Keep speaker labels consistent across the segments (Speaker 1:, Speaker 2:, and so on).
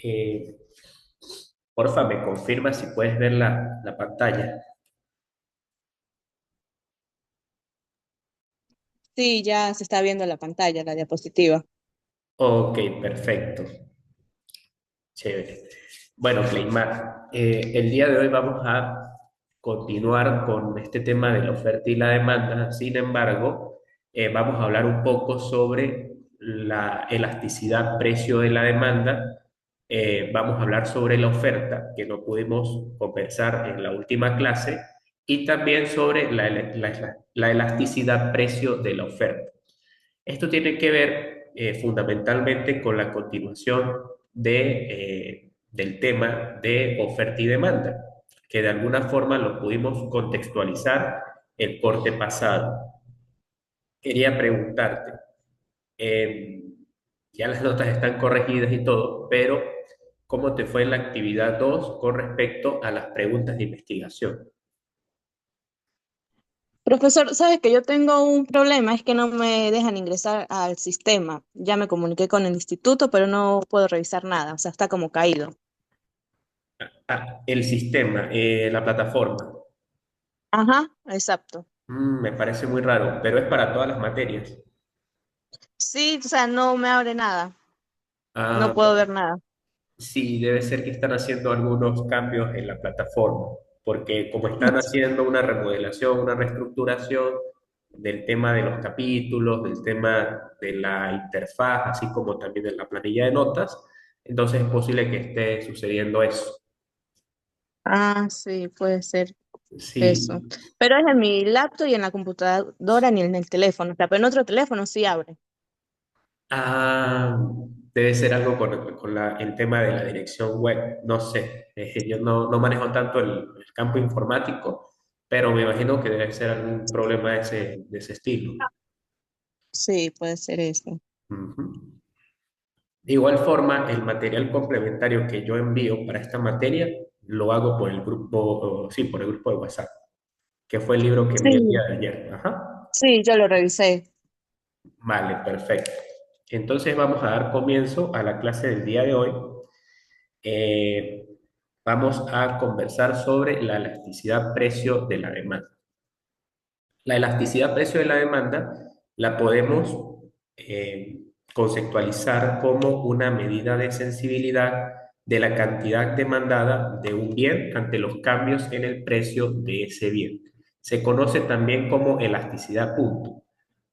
Speaker 1: Eh, Porfa, me confirma si puedes ver la pantalla.
Speaker 2: Sí, ya se está viendo la pantalla, la diapositiva.
Speaker 1: Ok, perfecto. Chévere. Bueno, Cleimar, el día de hoy vamos a continuar con este tema de la oferta y la demanda. Sin embargo, vamos a hablar un poco sobre la elasticidad precio de la demanda. Vamos a hablar sobre la oferta, que no pudimos conversar en la última clase, y también sobre la elasticidad precio de la oferta. Esto tiene que ver fundamentalmente con la continuación del tema de oferta y demanda, que de alguna forma lo pudimos contextualizar el corte pasado. Quería preguntarte, eh, ya las notas están corregidas y todo, pero ¿cómo te fue en la actividad 2 con respecto a las preguntas de investigación?
Speaker 2: Profesor, sabes que yo tengo un problema, es que no me dejan ingresar al sistema. Ya me comuniqué con el instituto, pero no puedo revisar nada, o sea, está como caído.
Speaker 1: Ah, el sistema, la plataforma.
Speaker 2: Ajá, exacto.
Speaker 1: Me parece muy raro, pero es para todas las materias.
Speaker 2: Sí, o sea, no me abre nada, no
Speaker 1: Ah,
Speaker 2: puedo ver nada.
Speaker 1: sí, debe ser que están haciendo algunos cambios en la plataforma, porque como están haciendo una remodelación, una reestructuración del tema de los capítulos, del tema de la interfaz, así como también de la planilla de notas, entonces es posible que esté sucediendo eso.
Speaker 2: Ah, sí, puede ser eso.
Speaker 1: Sí,
Speaker 2: Pero es en mi laptop y en la computadora ni en el teléfono, o sea, pero en otro teléfono sí abre.
Speaker 1: ah, debe ser algo con el tema de la dirección web, no sé. Yo no manejo tanto el campo informático, pero me imagino que debe ser algún problema de ese estilo.
Speaker 2: Sí, puede ser eso.
Speaker 1: Ujú. De igual forma, el material complementario que yo envío para esta materia lo hago por el grupo, sí, por el grupo de WhatsApp, que fue el libro que envié el día
Speaker 2: Sí,
Speaker 1: de ayer. Ajá.
Speaker 2: sí, yo lo revisé.
Speaker 1: Vale, perfecto. Entonces vamos a dar comienzo a la clase del día de hoy. Eh, Vamos a conversar sobre la elasticidad precio de la demanda. La elasticidad precio de la demanda la podemos eh, conceptualizar como una medida de sensibilidad de la cantidad demandada de un bien ante los cambios en el precio de ese bien. Se conoce también como elasticidad punto.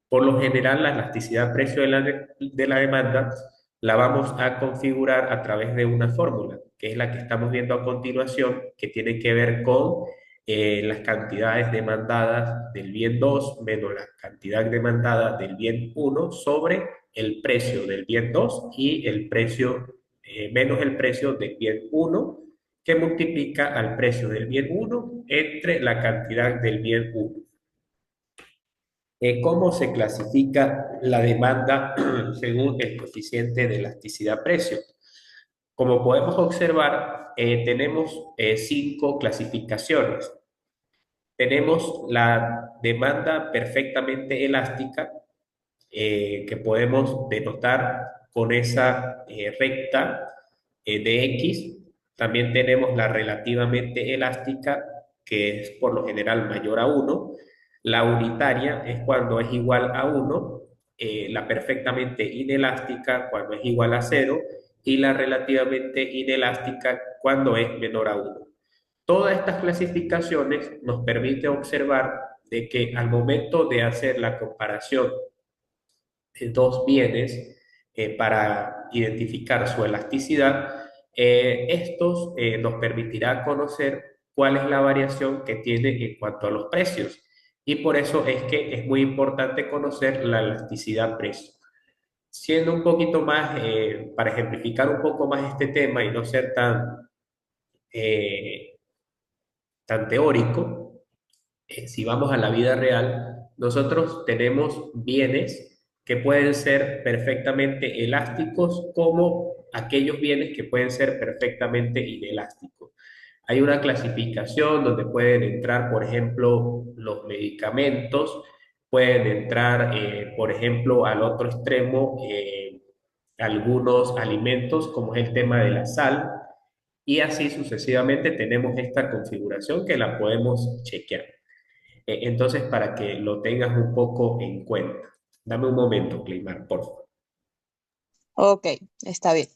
Speaker 1: Por lo general, la elasticidad precio de la demanda la vamos a configurar a través de una fórmula, que es la que estamos viendo a continuación, que tiene que ver con las cantidades demandadas del bien 2 menos la cantidad demandada del bien uno sobre el precio del bien 2 y el precio menos el precio del bien uno que multiplica al precio del bien uno entre la cantidad del bien uno. ¿Cómo se clasifica la demanda según el coeficiente de elasticidad-precio? Como podemos observar, tenemos cinco clasificaciones. Tenemos la demanda perfectamente elástica, que podemos denotar con esa recta de X. También tenemos la relativamente elástica, que es por lo general mayor a uno. La unitaria es cuando es igual a uno. La perfectamente inelástica cuando es igual a cero. Y la relativamente inelástica cuando es menor a uno. Todas estas clasificaciones nos permiten observar de que al momento de hacer la comparación dos bienes para identificar su elasticidad, estos nos permitirá conocer cuál es la variación que tiene en cuanto a los precios. Y por eso es que es muy importante conocer la elasticidad precio. Siendo un poquito más, para ejemplificar un poco más este tema y no ser eh, tan teórico, si vamos a la vida real, nosotros tenemos bienes que pueden ser perfectamente elásticos como aquellos bienes que pueden ser perfectamente inelásticos. Hay una clasificación donde pueden entrar, por ejemplo, los medicamentos, pueden entrar, por ejemplo, al otro extremo, algunos alimentos, como es el tema de la sal, y así sucesivamente tenemos esta configuración que la podemos chequear. Entonces, para que lo tengas un poco en cuenta. Dame un momento, Cleimar, por favor.
Speaker 2: Ok, está bien.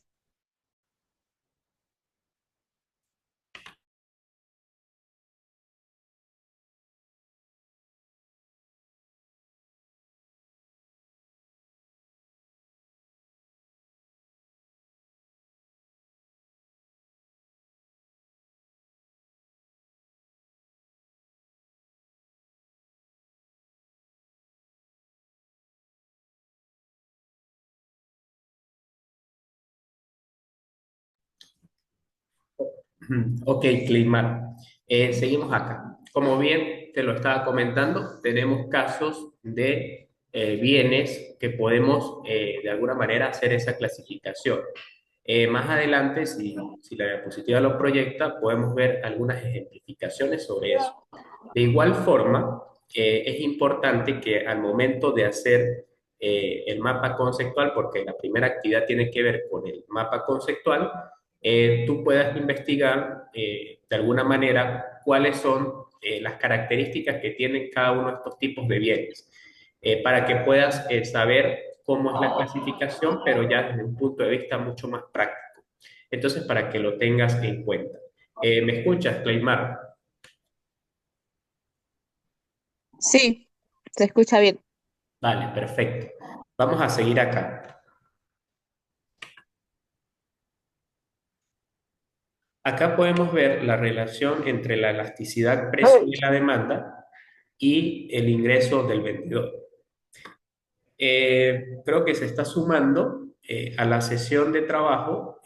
Speaker 1: Ok, Cleimar. Seguimos acá. Como bien te lo estaba comentando, tenemos casos de bienes que podemos de alguna manera hacer esa clasificación. Más adelante, si la diapositiva lo proyecta, podemos ver algunas ejemplificaciones sobre eso. De igual forma, es importante que al momento de hacer el mapa conceptual, porque la primera actividad tiene que ver con el mapa conceptual, tú puedas investigar de alguna manera cuáles son las características que tienen cada uno de estos tipos de bienes, para que puedas saber cómo es la clasificación, pero ya desde un punto de vista mucho más práctico. Entonces, para que lo tengas en cuenta. ¿Me escuchas, Claymar?
Speaker 2: Sí, se escucha bien.
Speaker 1: Vale, perfecto. Vamos a seguir acá. Acá podemos ver la relación entre la elasticidad precio
Speaker 3: Hey,
Speaker 1: de la demanda y el ingreso del vendedor. Creo que se está sumando a la sesión de trabajo.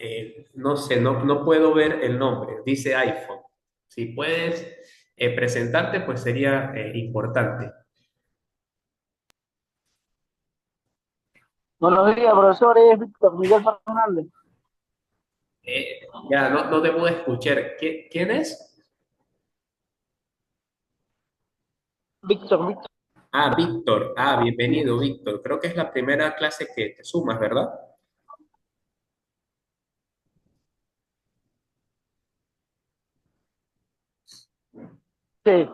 Speaker 1: No sé, no puedo ver el nombre. Dice iPhone. Si puedes presentarte, pues sería importante.
Speaker 3: buenos días, profesor. Es Víctor Miguel Fernández.
Speaker 1: Ya, no te puedo escuchar. ¿Quién es?
Speaker 3: Víctor.
Speaker 1: Ah, Víctor. Ah, bienvenido, Víctor. Creo que es la primera clase que te sumas, ¿verdad?
Speaker 3: Sí,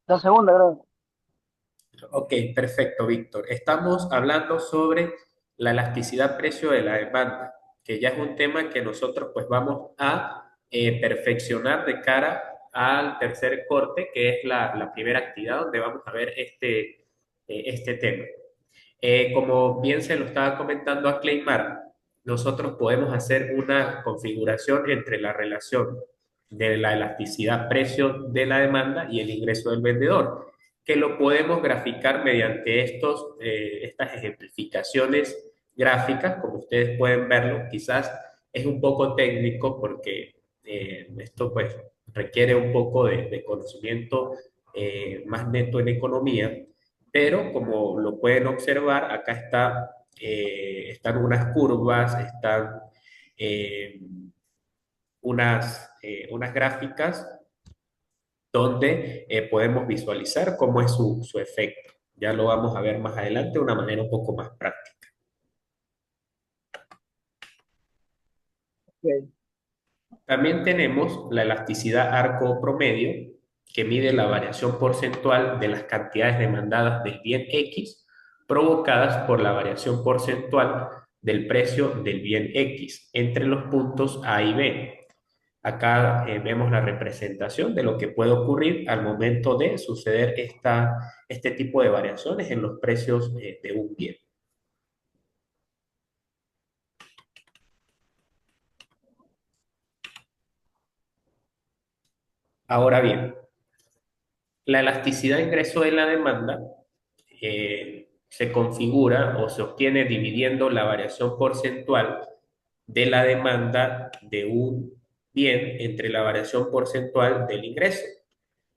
Speaker 3: la segunda, creo.
Speaker 1: Ok, perfecto, Víctor. Estamos hablando sobre la elasticidad precio de la demanda, que ya es un tema que nosotros pues vamos a perfeccionar de cara al tercer corte, que es la primera actividad donde vamos a ver este tema. Como bien se lo estaba comentando a Claymar, nosotros podemos hacer una configuración entre la relación de la elasticidad precio de la demanda y el ingreso del vendedor, que lo podemos graficar mediante estas ejemplificaciones gráficas, como ustedes pueden verlo. Quizás es un poco técnico porque esto pues requiere un poco de conocimiento más neto en economía, pero como lo pueden observar, acá están unas curvas, están eh, unas gráficas donde podemos visualizar cómo es su efecto. Ya lo vamos a ver más adelante de una manera un poco más práctica.
Speaker 3: Ok.
Speaker 1: También tenemos la elasticidad arco promedio, que mide la variación porcentual de las cantidades demandadas del bien X provocadas por la variación porcentual del precio del bien X entre los puntos A y B. Acá vemos la representación de lo que puede ocurrir al momento de suceder este tipo de variaciones en los precios de un bien. Ahora bien, la elasticidad de ingreso de la demanda se configura o se obtiene dividiendo la variación porcentual de la demanda de un bien entre la variación porcentual del ingreso.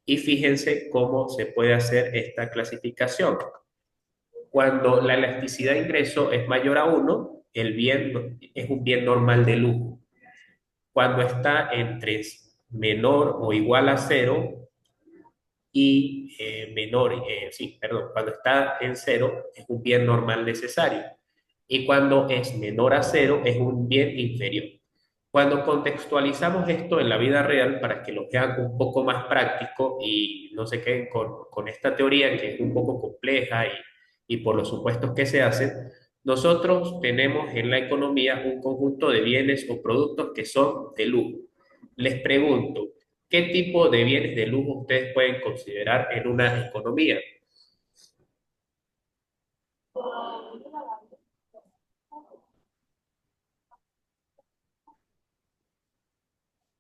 Speaker 1: Y fíjense cómo se puede hacer esta clasificación. Cuando la elasticidad de ingreso es mayor a 1, el bien es un bien normal de lujo. Cuando está entre menor o igual a 0 y sí, perdón, cuando está en 0 es un bien normal necesario. y cuando es menor a cero es un bien inferior. Cuando contextualizamos esto en la vida real para que lo vean un poco más práctico y no se queden con esta teoría que es un poco compleja y por los supuestos que se hacen, nosotros tenemos en la economía un conjunto de bienes o productos que son de lujo. Les pregunto, ¿qué tipo de bienes de lujo ustedes pueden considerar en una economía?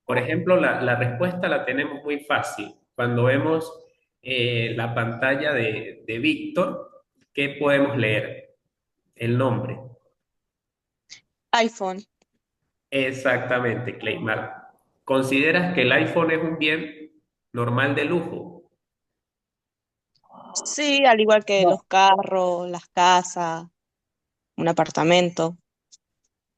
Speaker 1: Por ejemplo, la respuesta la tenemos muy fácil. Cuando vemos la pantalla de Víctor, ¿qué podemos leer? El nombre.
Speaker 2: iPhone.
Speaker 1: Exactamente, Cleymar. ¿Consideras que el iPhone es un bien normal de lujo?
Speaker 2: Sí, al igual que los
Speaker 3: No,
Speaker 2: carros, las casas, un apartamento.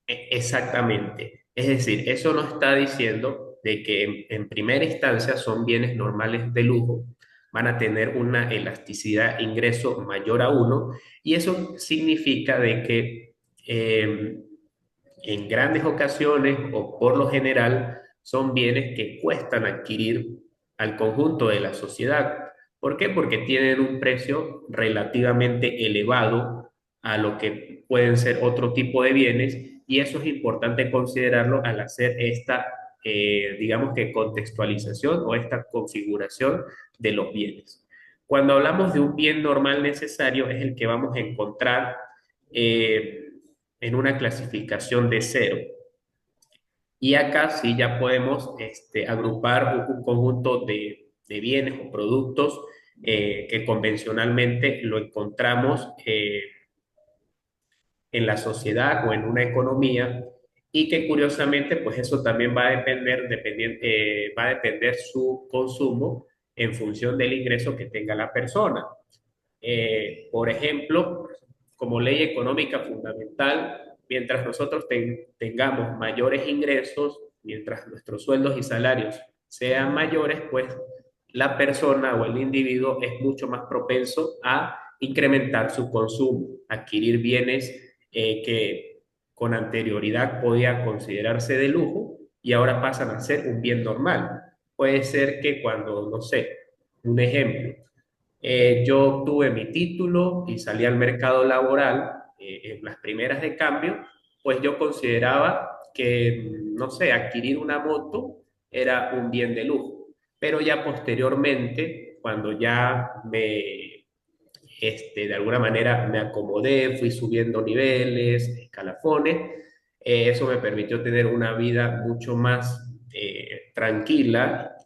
Speaker 1: Exactamente. Es decir, eso nos está diciendo de que en primera instancia son bienes normales de lujo, van a tener una elasticidad ingreso mayor a uno y eso significa de que en grandes ocasiones o por lo general son bienes que cuestan adquirir al conjunto de la sociedad. ¿Por qué? Porque tienen un precio relativamente elevado a lo que pueden ser otro tipo de bienes y eso es importante considerarlo al hacer esta, digamos que contextualización o esta configuración de los bienes. Cuando hablamos de un bien normal necesario es el que vamos a encontrar eh, en una clasificación de cero. Y acá sí ya podemos agrupar un conjunto de bienes o productos que convencionalmente lo encontramos en la sociedad o en una economía y que curiosamente pues eso también va a va a depender su consumo en función del ingreso que tenga la persona. Por ejemplo, como ley económica fundamental, mientras nosotros tengamos mayores ingresos, mientras nuestros sueldos y salarios sean mayores, pues la persona o el individuo es mucho más propenso a incrementar su consumo, adquirir bienes que con anterioridad podía considerarse de lujo y ahora pasan a ser un bien normal. Puede ser que cuando, no sé, un ejemplo, yo obtuve mi título y salí al mercado laboral en las primeras de cambio, pues yo consideraba que, no sé, adquirir una moto era un bien de lujo. Pero ya posteriormente, cuando ya de alguna manera me acomodé, fui subiendo niveles, escalafones, eso me permitió tener una vida mucho más tranquila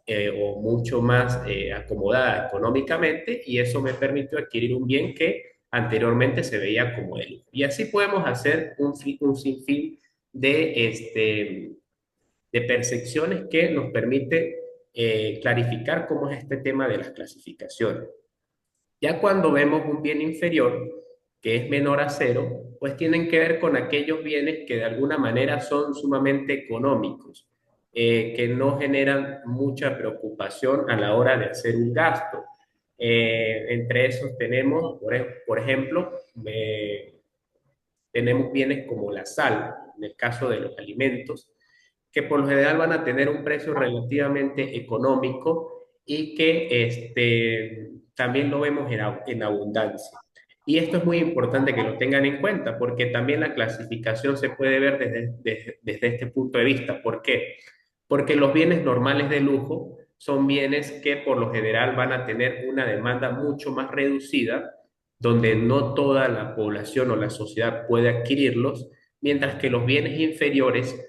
Speaker 1: o mucho más acomodada económicamente y eso me permitió adquirir un bien que anteriormente se veía como de lujo. Y así podemos hacer un sinfín de percepciones que nos permite clarificar cómo es este tema de las clasificaciones. Ya cuando vemos un bien inferior, que es menor a cero, pues tienen que ver con aquellos bienes que de alguna manera son sumamente económicos, que no generan mucha preocupación a la hora de hacer un gasto. Entre esos tenemos, por ejemplo, tenemos bienes como la sal, en el caso de los alimentos, que por lo general van a tener un precio relativamente económico y que también lo vemos en abundancia. Y esto es muy importante que lo tengan en cuenta porque también la clasificación se puede ver desde este punto de vista. ¿Por qué? Porque los bienes normales de lujo son bienes que por lo general van a tener una demanda mucho más reducida, donde no toda la población o la sociedad puede adquirirlos, mientras que los bienes inferiores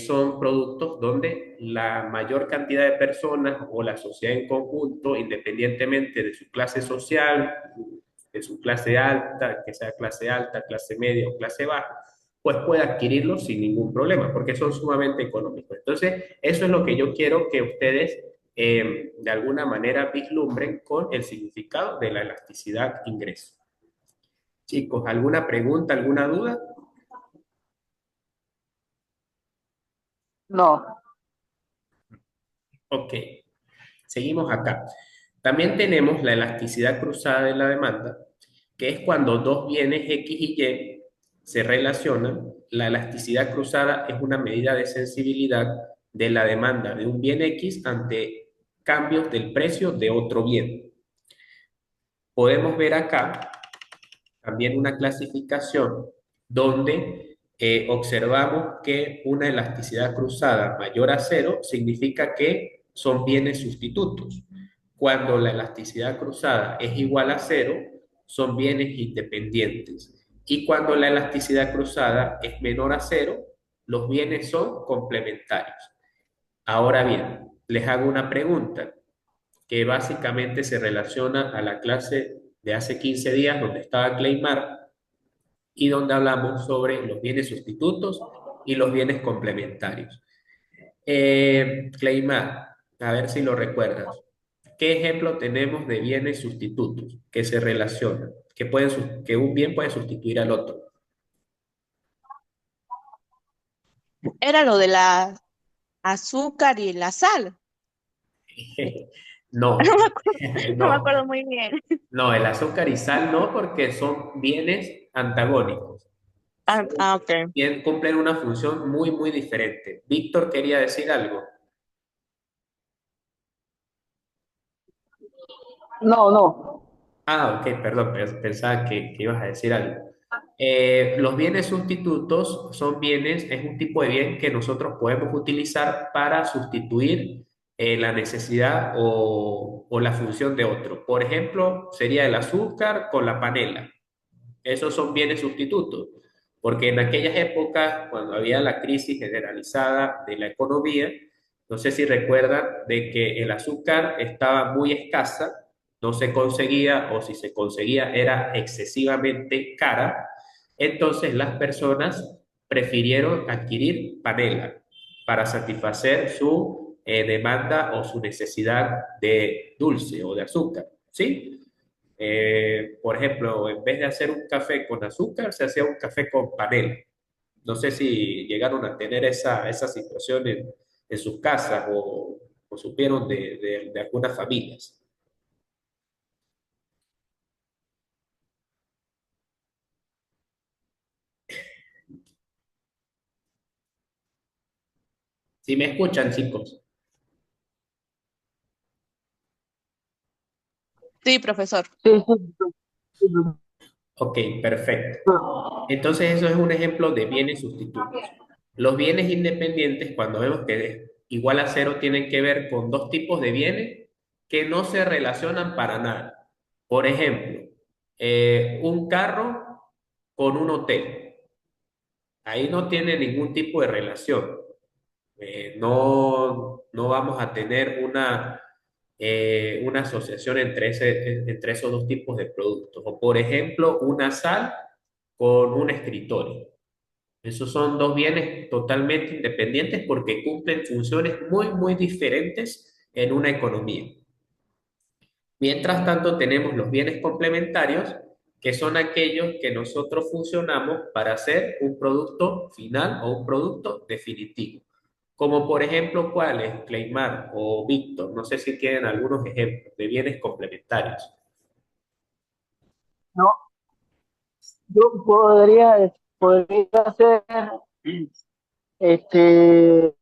Speaker 1: son productos donde la mayor cantidad de personas o la sociedad en conjunto, independientemente de su clase social, de su clase alta, que sea clase alta, clase media o clase baja, pues puede adquirirlos sin ningún problema, porque son sumamente económicos. Entonces, eso es lo que yo quiero que ustedes de alguna manera vislumbren con el significado de la elasticidad ingreso. Chicos, ¿alguna pregunta, alguna duda?
Speaker 3: no,
Speaker 1: Ok, seguimos acá. También tenemos la elasticidad cruzada de la demanda, que es cuando dos bienes X y Y se relacionan. La elasticidad cruzada es una medida de sensibilidad de la demanda de un bien X ante cambios del precio de otro bien. Podemos ver acá también una clasificación donde observamos que una elasticidad cruzada mayor a cero significa que son bienes sustitutos. Cuando la elasticidad cruzada es igual a cero, son bienes independientes. Y cuando la elasticidad cruzada es menor a cero, los bienes son complementarios. Ahora bien, les hago una pregunta que básicamente se relaciona a la clase de hace 15 días donde estaba Claymar y donde hablamos sobre los bienes sustitutos y los bienes complementarios. Claymar, a ver si lo recuerdas. ¿Qué ejemplo tenemos de bienes sustitutos que se relacionan? Que un bien puede sustituir al otro.
Speaker 2: Era lo de la azúcar y la sal.
Speaker 1: No,
Speaker 2: No me acuerdo, no me
Speaker 1: no,
Speaker 2: acuerdo muy bien.
Speaker 1: no, el azúcar y sal no, porque son bienes antagónicos.
Speaker 2: Ok.
Speaker 1: Bien, cumplen una función muy, muy diferente. Víctor quería decir algo.
Speaker 3: No, no.
Speaker 1: Ah, ok, perdón, pensaba que ibas a decir algo. Los bienes sustitutos son bienes, es un tipo de bien que nosotros podemos utilizar para sustituir la necesidad o la función de otro. Por ejemplo, sería el azúcar con la panela. Esos son bienes sustitutos, porque en aquellas épocas, cuando había la crisis generalizada de la economía, no sé si recuerdan de que el azúcar estaba muy escasa, no se conseguía o si se conseguía era excesivamente cara, entonces las personas prefirieron adquirir panela para satisfacer su demanda o su necesidad de dulce o de azúcar, ¿sí? Por ejemplo, en vez de hacer un café con azúcar, se hacía un café con panela. No sé si llegaron a tener esa situación en sus casas o supieron de algunas familias. Si me escuchan, chicos.
Speaker 2: Sí, profesor.
Speaker 3: Sí, sí, sí, sí, sí.
Speaker 1: Ok, perfecto. Entonces, eso es un ejemplo de bienes sustitutos. Los bienes independientes, cuando vemos que es igual a cero, tienen que ver con dos tipos de bienes que no se relacionan para nada. Por ejemplo, un carro con un hotel. Ahí no tiene ningún tipo de relación. No vamos a tener una asociación entre esos dos tipos de productos. O, por ejemplo, una sal con un escritorio. Esos son dos bienes totalmente independientes porque cumplen funciones muy, muy diferentes en una economía. Mientras tanto, tenemos los bienes complementarios, que son aquellos que nosotros funcionamos para hacer un producto final o un producto definitivo. Como por ejemplo, ¿cuáles? Claymar o Víctor. No sé si tienen algunos ejemplos de bienes complementarios.
Speaker 3: No, yo podría ser este,